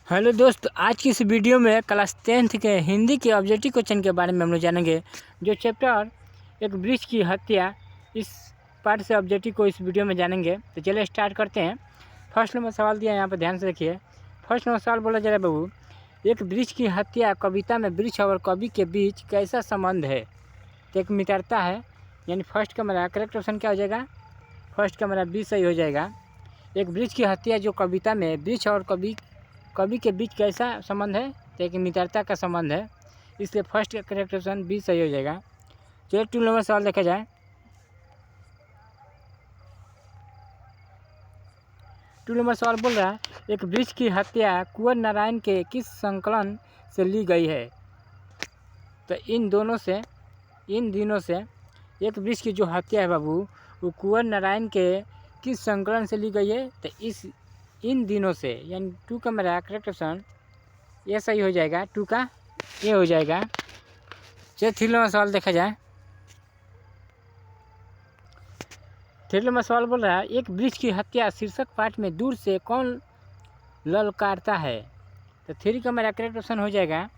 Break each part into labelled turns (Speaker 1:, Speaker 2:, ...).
Speaker 1: Hello दोस्त, आज की इस वीडियो में क्लास 10th के हिंदी के ऑब्जेक्टिव क्वेश्चन के बारे में हम लोग जानेंगे। जो चैप्टर एक वृक्ष की हत्या, इस पार्ट से ऑब्जेक्टिव को इस वीडियो में जानेंगे। तो चलिए स्टार्ट करते हैं। फर्स्ट नंबर सवाल दिया है, यहाँ पर ध्यान से देखिए। फर्स्ट नंबर सवाल बोला जा रहा है, बाबू एक वृक्ष की हत्या कविता में वृक्ष और कवि के बीच कैसा संबंध है? तो एक मित्रता है, यानी फर्स्ट का मेरा करेक्ट ऑप्शन क्या हो जाएगा? फर्स्ट का मेरा बी सही हो जाएगा। एक वृक्ष की हत्या जो कविता में वृक्ष और कवि के बीच कैसा संबंध है? तो एक मित्रता का संबंध है, इसलिए फर्स्ट का करेक्ट ऑप्शन बी सही हो जाएगा। चलिए 2 नंबर सवाल देखा जाए। 2 नंबर सवाल बोल रहा है, एक वृक्ष की हत्या कुंवर नारायण के किस संकलन से ली गई है? तो इन दिनों से एक वृक्ष की जो हत्या है बाबू, वो कुंवर नारायण के किस संकलन से ली गई है? तो इन दिनों से, यानी 2 का मेरा करेक्ट ऑप्शन ये सही हो जाएगा। 2 का ये हो जाएगा। चलिए 3 नंबर सवाल देखा जाए। 3 नंबर सवाल बोल रहा है, एक वृक्ष की हत्या शीर्षक पाठ में दूर से कौन ललकारता है? तो 3 का मेरा करेक्ट ऑप्शन हो जाएगा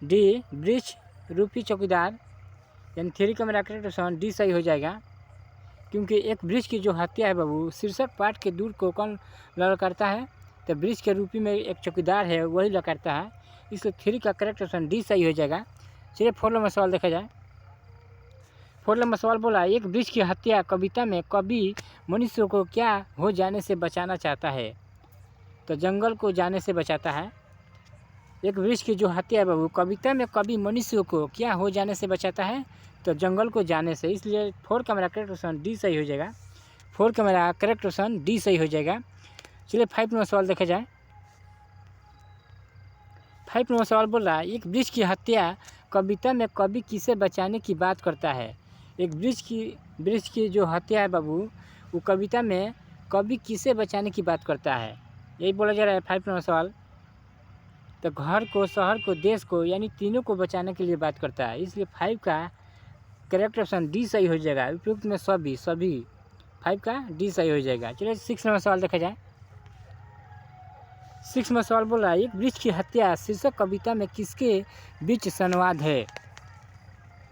Speaker 1: डी, वृक्ष रूपी चौकीदार, यानी 3 का मेरा करेक्ट ऑप्शन डी सही हो जाएगा। क्योंकि एक वृक्ष की जो हत्या है बाबू, शीर्षक पाठ के दूर को कौन ललकारता है? तो वृक्ष के रूपी में एक चौकीदार है, वही ललकारता है, इसलिए 3 का करेक्ट ऑप्शन डी सही हो जाएगा। चलिए 4 नंबर सवाल देखा जाए। 4 नंबर सवाल बोला, एक वृक्ष की हत्या कविता में कवि मनुष्य को क्या हो जाने से बचाना चाहता है? तो जंगल को जाने से बचाता है। एक वृक्ष की जो हत्या है बाबू, कविता में कवि मनुष्य को क्या हो जाने से बचाता है? तो जंगल को जाने से, इसलिए 4 का मेरा करेक्ट ऑप्शन डी सही हो जाएगा। 4 का मेरा करेक्ट ऑप्शन डी सही हो जाएगा। चलिए 5 नंबर सवाल देखा जाए। 5 नंबर सवाल बोल रहा है, एक वृक्ष की हत्या कविता में कवि किसे बचाने की बात करता है? एक वृक्ष की जो हत्या है बाबू, वो कविता में कवि किसे बचाने की बात करता है? यही बोला जा रहा है 5 नंबर सवाल। तो घर को, शहर को, देश को, यानी तीनों को बचाने के लिए बात करता है, इसलिए 5 का करेक्ट ऑप्शन डी सही हो जाएगा। उपयुक्त में सभी 5 का डी सही हो जाएगा। चलिए 6 नंबर सवाल देखा जाए। 6 नंबर सवाल बोल रहा है, एक वृक्ष की हत्या शीर्षक कविता में किसके बीच संवाद है?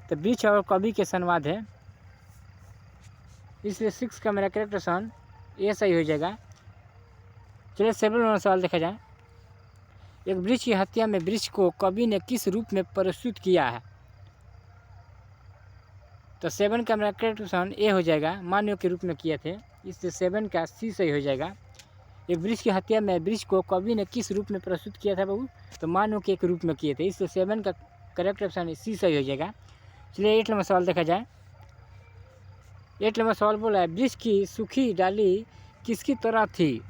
Speaker 1: तो वृक्ष और कवि के संवाद है, इसलिए 6 का मेरा करेक्ट ऑप्शन ये सही हो जाएगा। चलिए 7 नंबर सवाल देखा जाए। एक वृक्ष की हत्या में वृक्ष को कवि ने किस रूप में प्रस्तुत किया है? तो 7 का मेरा करेक्ट ऑप्शन ए हो जाएगा, मानव के रूप में किए थे, इससे 7 का सी सही हो जाएगा। एक वृक्ष की हत्या में वृक्ष को कवि ने किस रूप में प्रस्तुत किया था बाबू? तो मानव के एक रूप में किए थे, इससे 7 का करेक्ट ऑप्शन सी सही हो जाएगा। चलिए 8 नंबर सवाल देखा जाए। 8 नंबर सवाल बोला है, वृक्ष की सूखी डाली किसकी तरह थी?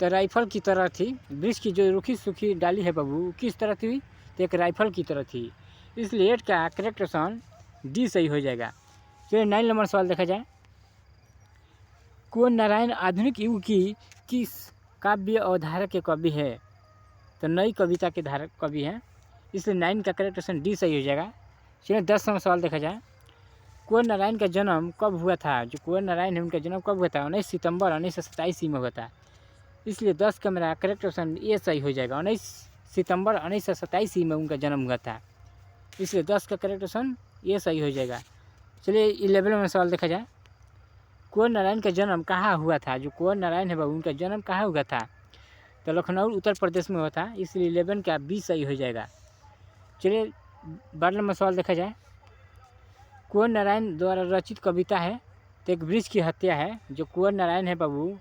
Speaker 1: तो राइफल की तरह थी। वृक्ष की जो रूखी सूखी डाली है बाबू, किस तरह थी? तो एक राइफल की तरह थी, इसलिए 8 का करेक्ट ऑप्शन डी सही हो जाएगा। चलिए 9 नंबर सवाल देखा जाए। कुंवर नारायण आधुनिक युग की किस काव्य अवधारा के कवि है? तो नई कविता के धारक कवि हैं, इसलिए 9 का करेक्ट ऑप्शन डी सही हो जाएगा। चलिए 10 नंबर सवाल देखा जाए। कुंवर नारायण का जन्म कब हुआ था? जो कुंवर नारायण है, उनका जन्म कब हुआ था? 19 सितंबर 1927 में हुआ था, इसलिए 10 का मेरा करेक्ट ऑप्शन ये सही हो जाएगा। 19 सितंबर 1927 में उनका जन्म हुआ था, इसलिए 10 का करेक्ट ऑप्शन ये सही हो जाएगा। चलिए 11 में सवाल देखा जाए। कुंवर नारायण का जन्म कहाँ हुआ था? जो कुंवर नारायण है बाबू, उनका जन्म कहाँ हुआ था? तो लखनऊ उत्तर प्रदेश में हुआ था, इसलिए 11 का बी सही हो जाएगा। चलिए 12 नंबर सवाल देखा जाए। कुंवर नारायण द्वारा रचित कविता है, तो एक वृक्ष की हत्या है। जो कुंवर नारायण है बाबू,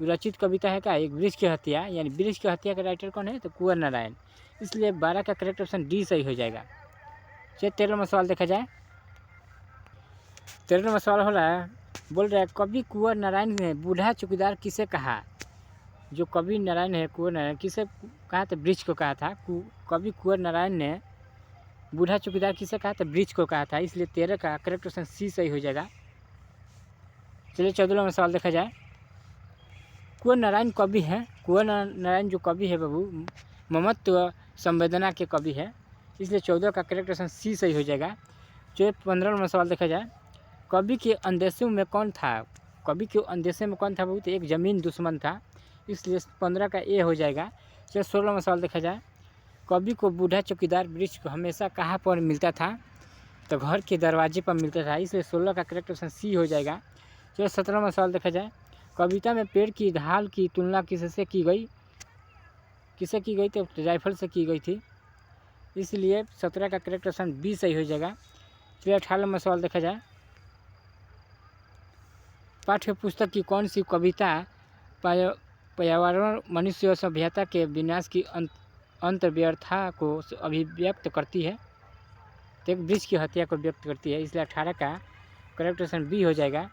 Speaker 1: रचित कविता है क्या? एक वृक्ष की हत्या, यानी वृक्ष की हत्या का राइटर कौन है? तो कुंवर नारायण, इसलिए 12 का करेक्ट ऑप्शन डी सही हो जाएगा। चलिए 13 नंबर सवाल देखा जाए। 13 नंबर सवाल हो रहा है, बोल रहा है, कवि कुंवर नारायण ने बूढ़ा चौकीदार किसे कहा? जो कवि नारायण है, कुंवर नारायण किसे कहा? तो वृक्ष को कहा था। कवि कुंवर नारायण ने बूढ़ा चौकीदार किसे कहा? तो वृक्ष को कहा था, इसलिए 13 का करेक्ट ऑप्शन सी सही हो जाएगा। चलिए 14 नंबर सवाल देखा जाए। कुंवर नारायण कवि है, कुंवर नारायण जो कवि है बाबू, ममत्व संवेदना के कवि है, इसलिए 14 का करेक्ट ऑप्शन सी सही हो जाएगा। चलिए 15 नंबर सवाल देखा जाए। कवि के अंदेशों में कौन था? कवि के अंदेशे में कौन था बाबू? तो एक जमीन दुश्मन था, इसलिए 15 का ए हो जाएगा। चलिए 16वां सवाल देखा जाए। कवि को बूढ़ा चौकीदार वृक्ष को हमेशा कहाँ पर मिलता था? तो घर के दरवाजे पर मिलता था, इसलिए 16 का करेक्ट ऑप्शन सी हो जाएगा। चलिए 17वां सवाल देखा जाए। कविता में पेड़ की ढाल की तुलना किससे की गई? तो राइफल से की गई थी, इसलिए 17 का करेक्ट ऑप्शन बी सही हो जाएगा। चलिए 18वां सवाल देखा जाए। पाठ्य पुस्तक की कौन सी कविता पर्यावरण मनुष्य और सभ्यता के विनाश की अंतर्व्यर्था को अभिव्यक्त करती है? तो एक वृक्ष की हत्या को व्यक्त करती है, इसलिए 18 का करेक्ट ऑप्शन बी हो जाएगा।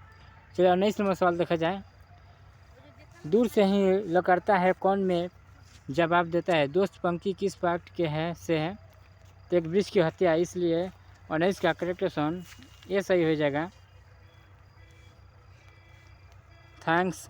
Speaker 1: चलिए 19वां सवाल देखा जाए। दूर से ही लकड़ता है कौन में जवाब देता है? दोस्त पंक्ति किस पाठ के है से है? तो एक वृक्ष की हत्या, इसलिए 19 का करेक्ट ऑप्शन ये सही हो जाएगा। थैंक्स।